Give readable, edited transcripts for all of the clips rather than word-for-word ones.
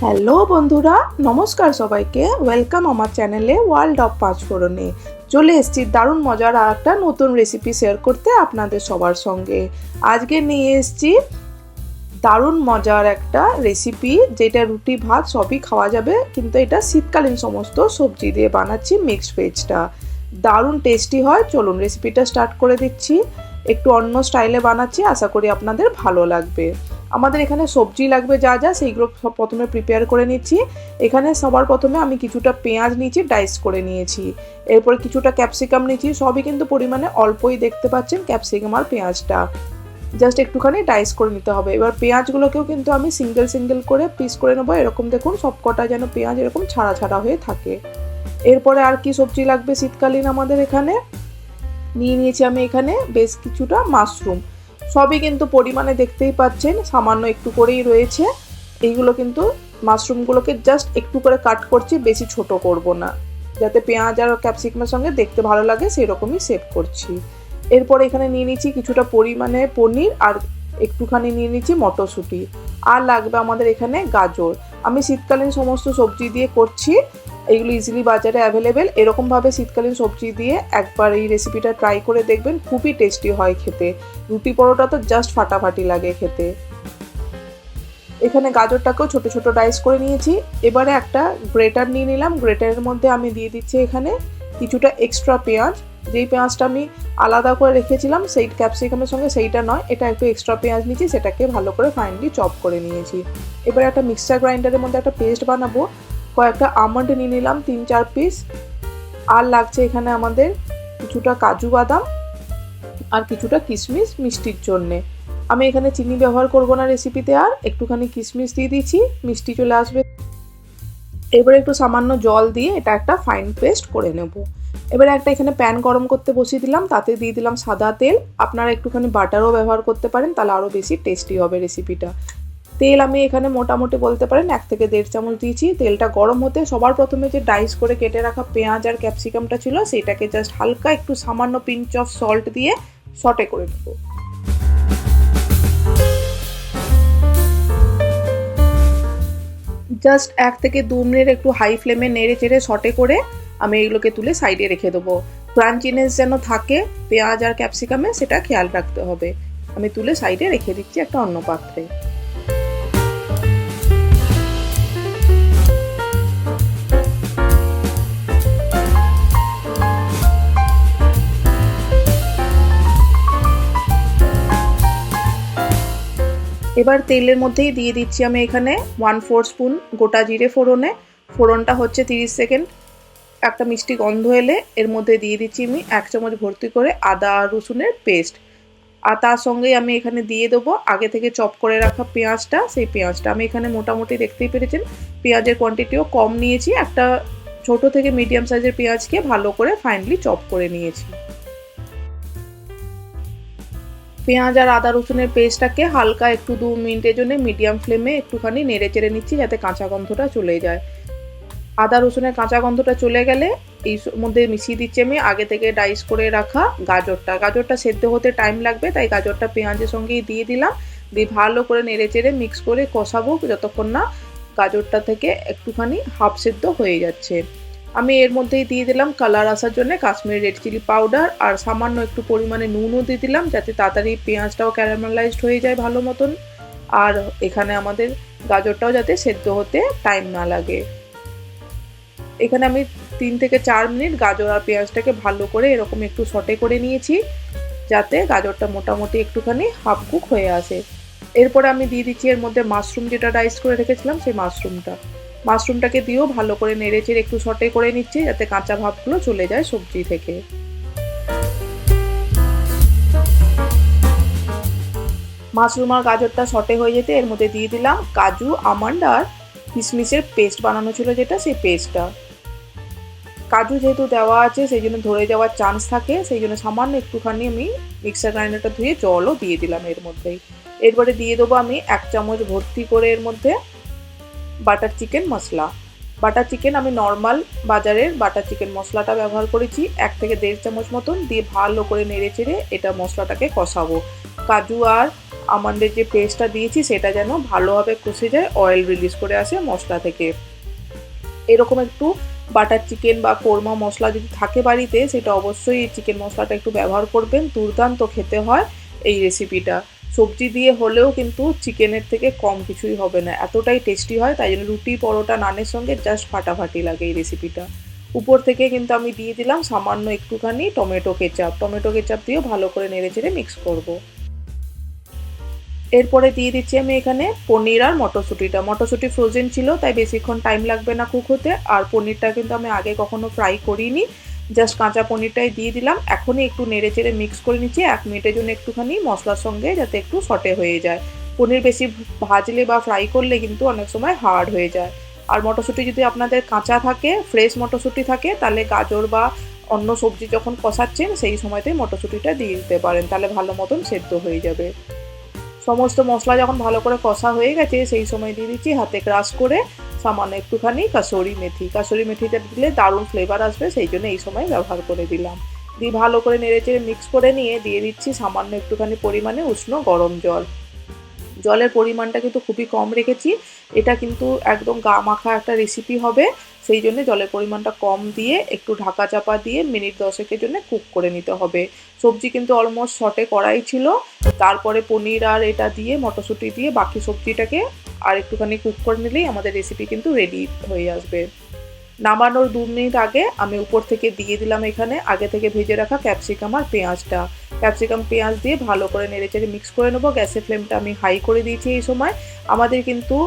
Hello বন্ধুরা, নমস্কার সবাইকে। ওয়েলকাম আমার চ্যানেলে ওয়ার্ল্ড অফ পাঁচফোড়নে। চলে এসেছি দারুণ মজার আর একটা নতুন রেসিপি শেয়ার করতে আপনাদের সবার সঙ্গে। আজকে নিয়ে এসেছি দারুণ মজার একটা রেসিপি, যেটা রুটি ভাত সবই খাওয়া যাবে, কিন্তু এটা শীতকালীন সমস্ত সবজি দিয়ে বানাচ্ছি। মিক্সড ভেজটা দারুণ টেস্টি হয়। চলুন রেসিপিটা স্টার্ট করে দিচ্ছি। একটু অন্য স্টাইলে বানাচ্ছি, আশা করি আপনাদের ভালো লাগবে। আমাদের এখানে সবজি লাগবে যা যা, সেইগুলো সব প্রথমে প্রিপেয়ার করে নিচ্ছি। এখানে সবার প্রথমে আমি কিছুটা পেঁয়াজ নিয়েছি, ডাইস করে নিয়েছি। এরপরে কিছুটা ক্যাপসিকাম নিয়েছি, সবই কিন্তু পরিমাণে অল্পই, দেখতে পাচ্ছেন ক্যাপসিকাম আর পেঁয়াজটা জাস্ট একটুখানি ডাইস করে নিতে হবে। এবার পেঁয়াজগুলোকেও কিন্তু আমি সিঙ্গেল সিঙ্গেল করে পিস করে নেবো। এরকম দেখুন সবকটা যেন পেঁয়াজ এরকম ছাড়া ছাড়া হয়ে থাকে। এরপরে আর কি সবজি লাগবে শীতকালীন, আমাদের এখানে নিয়ে নিয়েছি আমি এখানে বেশ কিছুটা মাশরুম। সবই কিন্তু পরিমাণে দেখতেই পাচ্ছেন সামান্য একটু করেই রয়েছে। এইগুলো কিন্তু মাশরুমগুলোকে জাস্ট একটু করে কাট করছি, বেশি ছোট করব না, যাতে পেঁয়াজ আর ক্যাপসিকামের সঙ্গে দেখতে ভালো লাগে সেই রকমই সেভ করছি। এরপরে এখানে নিয়ে নিচ্ছি কিছুটা পরিমাণে পনির, আর একটুখানি নিয়ে নিচ্ছি মটরশুঁটি, আর লাগবে আমাদের এখানে গাজর। আমি শীতকালীন সমস্ত সবজি দিয়ে করছি, এইগুলো ইজিলি বাজারে অ্যাভেলেবেল। এরকমভাবে শীতকালীন সবজি দিয়ে একবার এই রেসিপিটা ট্রাই করে দেখবেন, খুবই টেস্টি হয় খেতে। রুটি পরোটা তো জাস্ট ফাটাফাটি লাগে খেতে। এখানে গাজরটাকেও ছোট ছোট ডাইস করে নিয়েছি। এবারে একটা গ্রেটার নিয়ে নিলাম। গ্রেটারের মধ্যে আমি দিয়ে দিচ্ছি এখানে কিছুটা এক্সট্রা পেঁয়াজ। যেই পেঁয়াজটা আমি আলাদা করে রেখেছিলাম সেই ক্যাপসিকামের সঙ্গে, সেইটা নয়, এটা একটু এক্সট্রা পেঁয়াজ নিয়েছি, সেটাকে ভালো করে ফাইনলি চপ করে নিয়েছি। এবারে একটা মিক্সচার গ্রাইন্ডারের মধ্যে একটা পেস্ট বানাবো। কয়েকটা আমন্ড নিয়ে নিলাম 3-4 পিস, আর লাগছে এখানে আমাদের কিছুটা কাজু বাদাম আর কিছুটা কিশমিশ মিষ্টির জন্যে। আমি এখানে চিনি ব্যবহার করব না রেসিপিতে, আর একটুখানি কিশমিশ দিয়ে দিচ্ছি, মিষ্টি চলে আসবে। এবারে একটু সামান্য জল দিয়ে এটা একটা ফাইন পেস্ট করে নেব। এবারে একটা এখানে প্যান গরম করতে বসিয়ে দিলাম, তাতে দিয়ে দিলাম সাদা তেল। আপনারা একটুখানি বাটারও ব্যবহার করতে পারেন, তাহলে আরও বেশি টেস্টি হবে রেসিপিটা। তেল আমি এখানে মোটামুটি বলতে পারেন 1 থেকে 1.5 চামচ দিয়েছি। তেলটা গরম হতে সবার প্রথমে যে ডাইস করে কেটে রাখা পেঁয়াজ আর ক্যাপসিকামটা ছিল, সেটাকে জাস্ট হালকা একটু সামান্য পিঞ্চ অফ সল্ট দিয়ে সটে করে নেব। জাস্ট 1 থেকে 2 মিনিট একটু হাই ফ্লেমে নেড়ে চেড়ে সটে করে আমি এগুলোকে তুলে সাইডে রেখে দেবো। ক্রাঞ্চিনেস যেন থাকে পেঁয়াজ আর ক্যাপসিকামে, সেটা খেয়াল রাখতে হবে। আমি তুলে সাইডে রেখে দিচ্ছি একটা অন্য পাত্রে। এবার তেলের মধ্যেই দিয়ে দিচ্ছি আমি এখানে 1/4 স্পুন গোটা জিরে ফোড়নে। ফোড়নটা হচ্ছে 30 সেকেন্ড। একটা মিষ্টি গন্ধ এলে এর মধ্যে দিয়ে দিচ্ছি আমি 1 চামচ ভর্তি করে আদা আর রসুনের পেস্ট। আর তার সঙ্গেই আমি এখানে দিয়ে দেবো আগে থেকে চপ করে রাখা পেঁয়াজটা। সেই পেঁয়াজটা আমি এখানে মোটামুটি দেখতেই পেরেছেন পেঁয়াজের কোয়ান্টিটিও কম নিয়েছি। একটা ছোট থেকে মিডিয়াম সাইজের পেঁয়াজকে ভালো করে ফাইনলি চপ করে নিয়েছি। পেঁয়াজ আর আদা রসুনের পেস্টটাকে হালকা একটু 2 মিনিটের জন্য মিডিয়াম ফ্লেমে একটুখানি নেড়ে চেড়ে নিচ্ছি, যাতে কাঁচা গন্ধটা চলে যায়। আদা রসুনের কাঁচা গন্ধটা চলে গেলে এই মধ্যে মিশিয়ে দিচ্ছি আমি আগে থেকে ডাইস করে রাখা গাজরটা। গাজরটা সেদ্ধ হতে টাইম লাগবে, তাই গাজরটা পেঁয়াজের সঙ্গেই দিয়ে দিলাম। দিয়ে ভালো করে নেড়ে চেড়ে মিক্স করে কষাবো যতক্ষণ না গাজরটা থেকে একটুখানি হাফ সেদ্ধ হয়ে যাচ্ছে। আমি এর মধ্যেই দিয়ে দিলাম কালার আসার জন্য কাশ্মীরি রেড চিলি পাউডার, আর সামান্য একটু পরিমাণে নুনও দিয়ে দিলাম, যাতে তাড়াতাড়ি পেঁয়াজটাও ক্যারামেলাইজড হয়ে যায় ভালো মতন। আর এখানে আমাদের গাজরটাও যাতে সেদ্ধ হতে টাইম না লাগে। এখানে আমি 3 থেকে 4 মিনিট গাজর আর পেঁয়াজটাকে ভালো করে এরকম একটু সটে করে নিয়েছি, যাতে গাজরটা মোটামুটি একটুখানি হাফ কুক হয়ে আসে। এরপরে আমি দিয়ে দিচ্ছি এর মধ্যে মাশরুম, যেটা ডাইস করে রেখেছিলাম সেই মাশরুমটাকে দিয়েও ভালো করে নেড়ে চেড়ে একটু সটে করে নিচ্ছি, যাতে কাঁচা ভাবগুলো চলে যায় সবজি থেকে। মাশরুম আর গাজরটা সটে হয়ে যেতে এর মধ্যে দিয়ে দিলাম কাজু, আমন্ড আর কিশমিশের পেস্ট বানানো ছিল যেটা, সেই পেস্টটা। কাজু যেহেতু দেওয়া আছে সেই জন্য ধরে যাওয়ার চান্স থাকে, সেই জন্য সামান্য একটুখানি আমি মিক্সার গ্রাইন্ডারটা ধুয়ে জলও দিয়ে দিলাম এর মধ্যেই। এরপরে দিয়ে দেবো আমি 1 চামচ ভর্তি করে এর মধ্যে বাটার চিকেন মশলা। বাটার চিকেন আমি নর্মাল বাজারের বাটার চিকেন মশলাটা ব্যবহার করেছি 1 থেকে 1.5 চামচ মতন। দিয়ে ভালো করে নেড়ে চেড়ে এটা মশলাটাকে কষাবো। কাজু আর আমন্ডের যে পেস্টটা দিয়েছি সেটা যেন ভালোভাবে কষে যায়, অয়েল রিলিজ করে আসে মশলা থেকে। এরকম একটু বাটার চিকেন বা কোরমা মশলা যদি থাকে বাড়িতে, সেটা অবশ্যই এই চিকেন মশলাটা একটু ব্যবহার করবেন। দুর্দান্ত খেতে হয় এই রেসিপিটা। সবজি দিয়ে হলেও কিন্তু চিকেনের থেকে কম কিছুই হবে না, এতটাই টেস্টি হয়। তাই জন্য রুটি, পরোটা, নানের সঙ্গে জাস্ট ফাটাফাটি লাগে এই রেসিপিটা। উপর থেকে কিন্তু আমি দিয়ে দিলাম সামান্য একটুখানি টমেটো কেচাপ দিয়েও ভালো করে নেড়েচেড়ে মিক্স করব। এরপরে দিয়ে দিচ্ছি আমি এখানে পনির আর মটরশুঁটি ফ্রোজেন ছিল, তাই বেশিক্ষণ টাইম লাগবে না কুক হতে। আর পনিরটা কিন্তু আমি আগে কখনো ফ্রাই করিনি, জাস্ট কাঁচা পনিরটাই দিয়ে দিলাম। এখনই একটু নেড়ে চেড়ে মিক্স করে নিচ্ছি 1 মিনিটের জন্য, একটুখানি মশলার সঙ্গে যাতে একটু সটে হয়ে যায়। পনির বেশি ভাজলে বা ফ্রাই করলে কিন্তু অনেক সময় হার্ড হয়ে যায়। আর মটরশুঁটি যদি আপনাদের কাঁচা থাকে, ফ্রেশ মটরশুঁটি থাকে, তাহলে গাজর বা অন্য সবজি যখন কষাচ্ছেন সেই সময়তেই মটরশুঁটিটা দিয়ে দিতে পারেন, তাহলে ভালো মতন সেদ্ধ হয়ে যাবে। সমস্ত মশলা যখন ভালো করে কষা হয়ে গেছে, সেই সময় দিয়ে দিচ্ছি হাতে ক্রাশ করে সামান্য একটুখানি কাসুরি মেথিটা দিলে দারুণ ফ্লেভার আসবে, সেই জন্য এই সময় ব্যবহার করে দিলাম। দিয়ে ভালো করে নেড়েচেড়ে মিক্স করে নিয়ে দিয়ে দিচ্ছি সামান্য একটুখানি পরিমাণে উষ্ণ গরম জল। জলের পরিমাণটা কিন্তু খুবই কম রেখেছি, এটা কিন্তু একদম গা মাখা একটা রেসিপি হবে, সেই জন্য জলের পরিমাণটা কম দিয়ে একটু ঢাকা চাপা দিয়ে মিনিট 10 জন্য কুক করে নিতে হবে। সবজি কিন্তু অলমোস্ট সটে করাই ছিল, তারপরে পনির আর এটা দিয়ে মটরশুঁটি দিয়ে বাকি সবজিটাকে আর একটুখানি কুক করে নিলেই আমাদের রেসিপি কিন্তু রেডি হয়ে আসবে। নামানোর 2 মিনিট আগে আমি উপর থেকে দিয়ে দিলাম এখানে আগে থেকে ভেজে রাখা ক্যাপসিকাম আর পেঁয়াজ দিয়ে ভালো করে নেড়েচেড়ে মিক্স করে নেবো। গ্যাসের ফ্লেমটা আমি হাই করে দিয়েছি এই সময়। আমাদের কিন্তু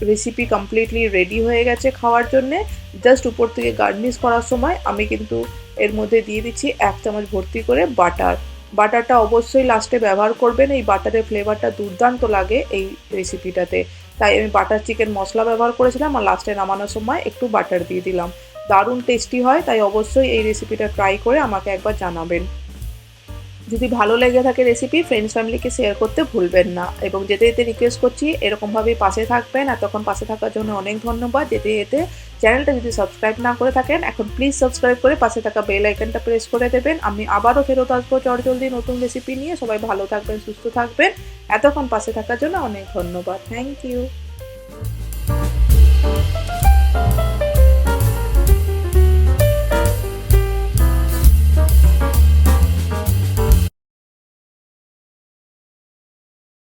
রেসিপি কমপ্লিটলি রেডি হয়ে গেছে খাওয়ার জন্যে। জাস্ট উপর থেকে গার্নিশ করার সময় আমি কিন্তু এর মধ্যে দিয়ে দিচ্ছি 1 চামচ ভর্তি করে বাটারটা অবশ্যই লাস্টে ব্যবহার করবেন, এই বাটারের ফ্লেভারটা দুর্দান্ত লাগে এই রেসিপিটাতে। তাই আমি বাটার চিকেন মশলা ব্যবহার করেছিলাম আর লাস্টে নামানোর সময় একটু বাটার দিয়ে দিলাম। দারুণ টেস্টি হয়, তাই অবশ্যই এই রেসিপিটা ট্রাই করে আমাকে একবার জানাবেন। যদি ভালো লেগে থাকে রেসিপি, ফ্রেন্ডস ফ্যামিলিকে শেয়ার করতে ভুলবেন না। এবং যেতে যেতে রিকোয়েস্ট করছি এরকমভাবেই পাশে থাকবেন। এতক্ষণ পাশে থাকার জন্য অনেক ধন্যবাদ। যেতে যেতে চ্যানেলটা যদি সাবস্ক্রাইব না করে থাকেন, এখন প্লিজ সাবস্ক্রাইব করে পাশে থাকা বেল আইকনটা প্রেস করে দেবেন। আমি আবারও ফেরত আসবো চটজলদি নতুন রেসিপি নিয়ে। সবাই ভালো থাকবেন, সুস্থ থাকবেন। এতক্ষণ পাশে থাকার জন্য অনেক ধন্যবাদ। Thank you.